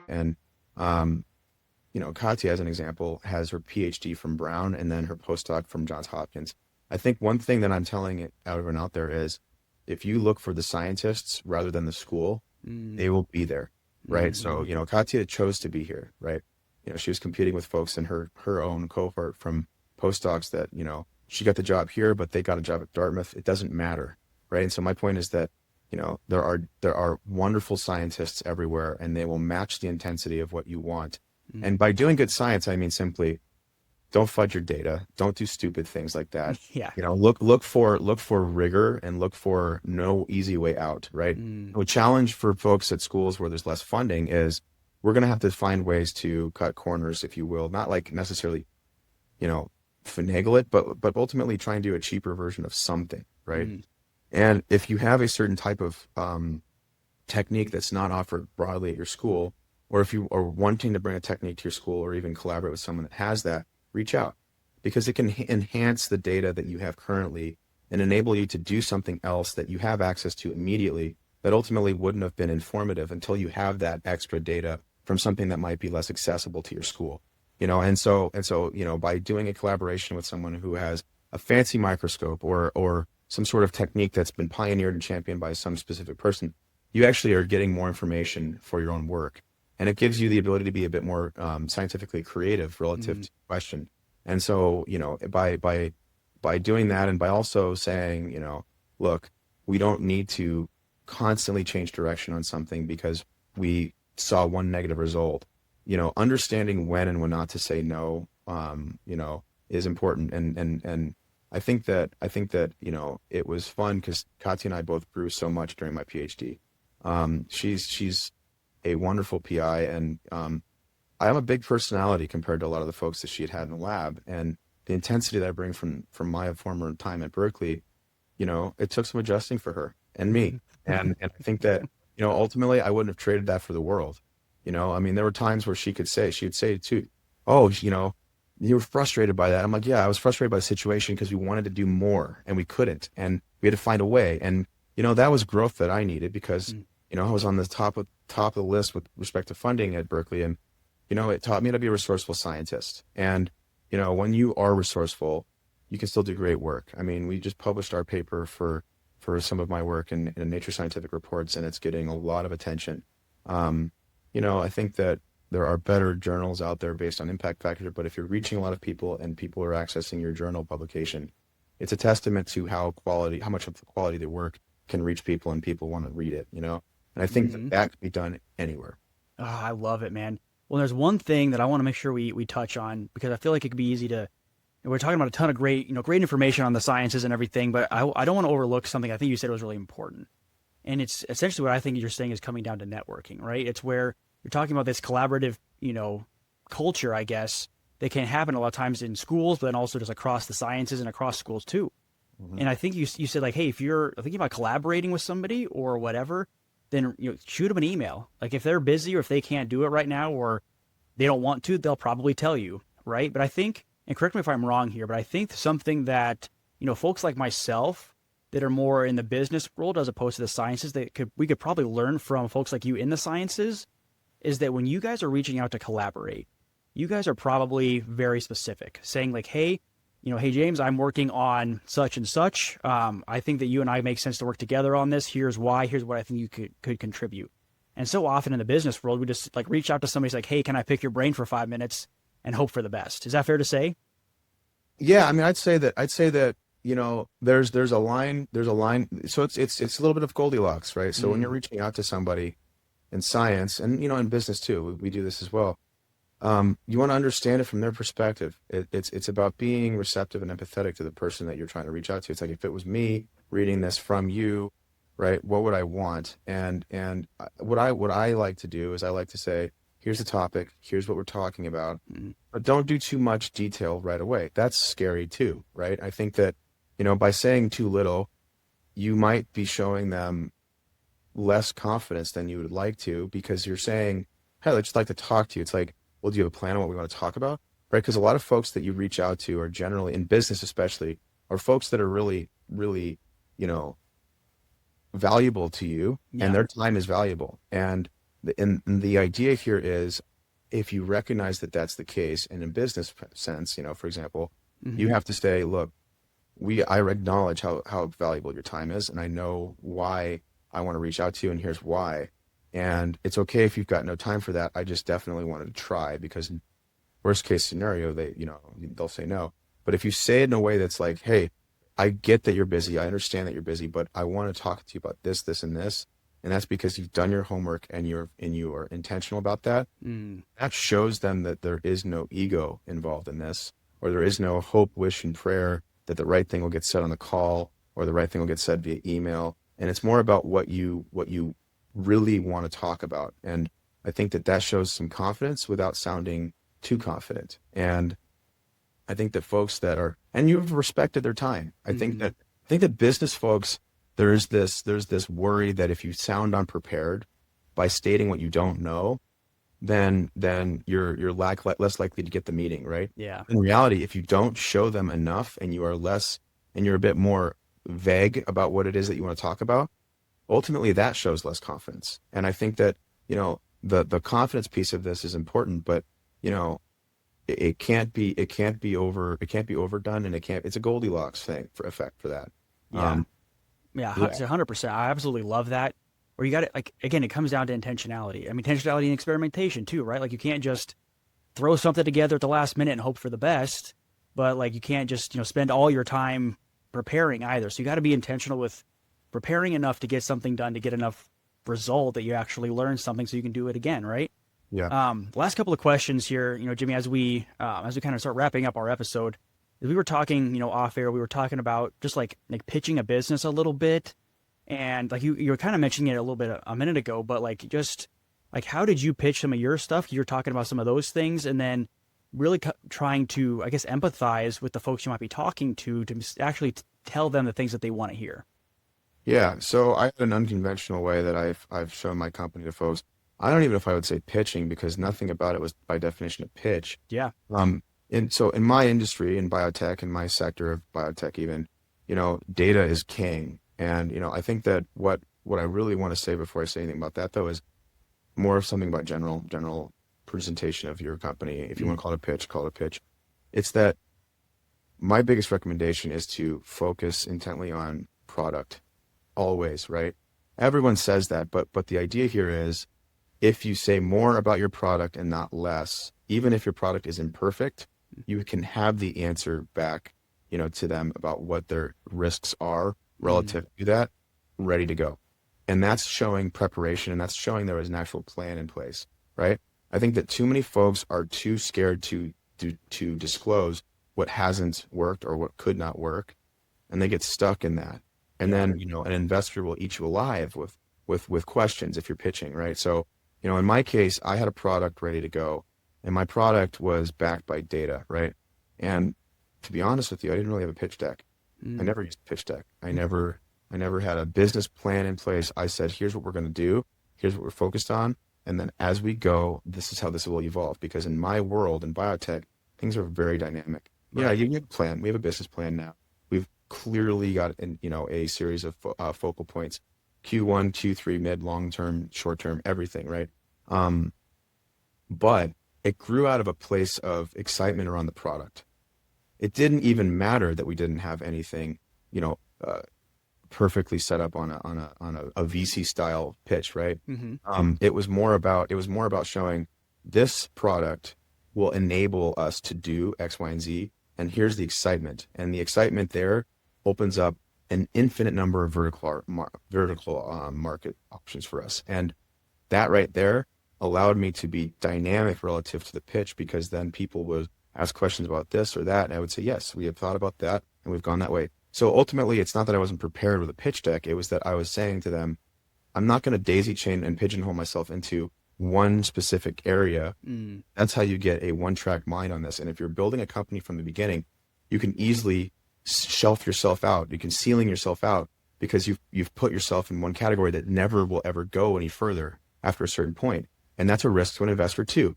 And, Katya, as an example, has her PhD from Brown and then her postdoc from Johns Hopkins. I think one thing that I'm telling everyone out there is if you look for the scientists rather than the school, Mm, they will be there, right? So, hmm Katya chose to be here, right? She was competing with folks in her own cohort from postdocs that, she got the job here, but they got a job at Dartmouth. It doesn't matter, right? And so my point is that, there are wonderful scientists everywhere, and they will match the intensity of what you want. And by doing good science, I mean simply don't fudge your data, don't do stupid things like that. Yeah. Look for rigor and look for no easy way out, right? Mm, A challenge for folks at schools where there's less funding is we're going to have to find ways to cut corners, if you will, not like necessarily, you know, finagle it, but ultimately try and do a cheaper version of something, right? mm, And if you have a certain type of technique that's not offered broadly at your school, or if you are wanting to bring a technique to your school or even collaborate with someone that has that, reach out because it can enhance the data that you have currently and enable you to do something else that you have access to immediately that ultimately wouldn't have been informative until you have that extra data from something that might be less accessible to your school. And so, by doing a collaboration with someone who has a fancy microscope or some sort of technique that's been pioneered and championed by some specific person, you actually are getting more information for your own work. And it gives you the ability to be a bit more scientifically creative relative mm, to the question. And so, by doing that and by also saying, look, we don't need to constantly change direction on something because we saw one negative result. Understanding when and when not to say no, is important. And I think that it was fun because Katya and I both grew so much during my PhD. She's a wonderful PI, and I am a big personality compared to a lot of the folks that she had in the lab, and the intensity that I bring from my former time at Berkeley, it took some adjusting for her and me, mm, and I think that ultimately I wouldn't have traded that for the world. I mean, there were times where she'd say too, oh, you were frustrated by that. I'm like, yeah, I was frustrated by the situation because we wanted to do more and we couldn't, and we had to find a way, and that was growth that I needed because mm. I was on the top of the list with respect to funding at Berkeley, and it taught me to be a resourceful scientist. And when you are resourceful, you can still do great work. I mean, we just published our paper for some of my work in Nature Scientific Reports, and it's getting a lot of attention. I think that there are better journals out there based on impact factor, but if you're reaching a lot of people and people are accessing your journal publication, it's a testament to how much of the quality of the work can reach people and people want to read it. And I think that Mhm. that can be done anywhere. Oh, I love it, man. Well, there's one thing that I want to make sure we touch on because I feel like it could be easy to. We're talking about a ton of great, great information on the sciences and everything, but I don't want to overlook something I think you said was really important. And it's essentially what I think you're saying is coming down to networking, right? It's where you're talking about this collaborative, culture, I guess, that can happen a lot of times in schools, but then also just across the sciences and across schools too. Mhm. And I think you said like, hey, if you're thinking about collaborating with somebody or whatever, then shoot them an email. Like if they're busy or if they can't do it right now or they don't want to, they'll probably tell you, right? But I think, and correct me if I'm wrong here, but I think something that folks like myself that are more in the business world as opposed to the sciences that we could probably learn from folks like you in the sciences is that when you guys are reaching out to collaborate, you guys are probably very specific, saying like, hey, hey James, I'm working on such and such. I think that you and I make sense to work together on this. Here's why. Here's what I think you could contribute. And so often in the business world, we just like reach out to somebody like, hey, can I pick your brain for 5 minutes and hope for the best? Is that fair to say? Yeah, I mean, I'd say that there's a line. So it's a little bit of Goldilocks, right? So when you're Mm, reaching out to somebody in science and in business too, we do this as well. You want to understand it from their perspective. It's about being receptive and empathetic to the person that you're trying to reach out to. It's like if it was me reading this from you, right? What would I want? And what I like to do is I like to say, here's the topic, here's what we're talking about, mm, but don't do too much detail right away. That's scary too, right? I think that by saying too little, you might be showing them less confidence than you would like to because you're saying, hey, I'd just like to talk to you. It's like, well, do you have a plan on what we want to talk about? Right? Because a lot of folks that you reach out to are generally in business, especially, are folks that are really, really, you know, valuable to you and yeah. their time is valuable. And And the idea here is, if you recognize that that's the case, and in business sense, for example, you Hmm. have to say, look, I acknowledge how valuable your time is, and I know why I want to reach out to you, and here's why. And it's okay if you've got no time for that. I just definitely wanted to try, because worst case scenario, they'll say no. But if you say it in a way that's like, hey, I get that you're busy, I understand that you're busy, but I want to talk to you about this, this, and this, and that's because you've done your homework, and you are intentional about that. Mm. That shows them that there is no ego involved in this, or there is no hope, wish, and prayer that the right thing will get said on the call, or the right thing will get said via email. And it's more about what you really want to talk about. And I think that shows some confidence without sounding too confident. And I think that folks that are, and you've respected their time. Hmm. I think that business folks, there's this worry that if you sound unprepared by stating what you don't know, then you're less likely to get the meeting, right? Yeah. In reality, if you don't show them enough, and you're a bit more vague about what it is that you want to talk about, ultimately that shows less confidence. And I think that, the confidence piece of this is important, but you know, it can't be overdone, and it's a Goldilocks thing for effect for that. Yeah. Um, Yeah, yeah, 100%. I absolutely love that. Or you got it, like, again, it comes down to intentionality. I mean, intentionality and experimentation too, right? Like, you can't just throw something together at the last minute and hope for the best, but like, you can't just, spend all your time preparing either. So you got to be intentional with preparing enough to get something done, to get enough result that you actually learn something so you can do it again, right? yeah, Last couple of questions here, Jimmy, as we kind of start wrapping up our episode, as we were talking, off air, we were talking about just like pitching a business a little bit, and like you were kind of mentioning it a little bit a minute ago, but like, just like, how did you pitch some of your stuff? You're talking about some of those things, and then really trying to, I guess, empathize with the folks you might be talking to actually tell them the things that they want to hear. yeah. So I have an unconventional way that I've shown my company to folks. I don't even know if I would say pitching, because nothing about it was by definition a pitch. Yeah. Um, and so in my industry, in biotech, in my sector of biotech, even, data is king. And, I think that what I really want to say before I say anything about that, though, is more of something about general presentation of your company. If you want Mm. to call it a pitch, call it a pitch. It's that my biggest recommendation is to focus intently on product always, right? Everyone says that, but the idea here is, if you say more about your product and not less, even if your product is imperfect, you can have the answer back, to them about what their risks are Mm. relative to that, ready to go. And that's showing preparation, and that's showing there is an actual plan in place, right? I think that too many folks are too scared to disclose what hasn't worked or what could not work, and they get stuck in that. And Yeah. then, an investor will eat you alive with questions if you're pitching, right? So, in my case, I had a product ready to go, and my product was backed by data, right? And to be honest with you, I didn't really have a pitch deck. I Mm. never used a pitch deck. I never had a business plan in place. I said, here's what we're going to do. Here's what we're focused on. And then as we go, this is how this will evolve. Because in my world, in biotech, things are very dynamic. Yeah, Right. you have a plan. We have a business plan now. We've clearly got a series of focal points: Q1, Q3, mid, long term, short term, everything, right? Um, but it grew out of a place of excitement around the product. It didn't even matter that we didn't have anything, you know, uh, perfectly set up on a VC style pitch, right? Hmm. It was more about showing this product will enable us to do X, Y, and Z, and here's the excitement, and the excitement there opens up an infinite number of vertical market options for us, and that right there allowed me to be dynamic relative to the pitch, because then people would ask questions about this or that, and I would say, yes, we have thought about that, and we've gone that way. So ultimately, it's not that I wasn't prepared with a pitch deck. It was that I was saying to them, I'm not going to daisy chain and pigeonhole myself into one specific area. Mm. That's how you get a one-track mind on this. And if you're building a company from the beginning, you can easily shelf yourself out. You can ceiling yourself out, because you've put yourself in one category that never will ever go any further after a certain point. And that's a risk to an investor too.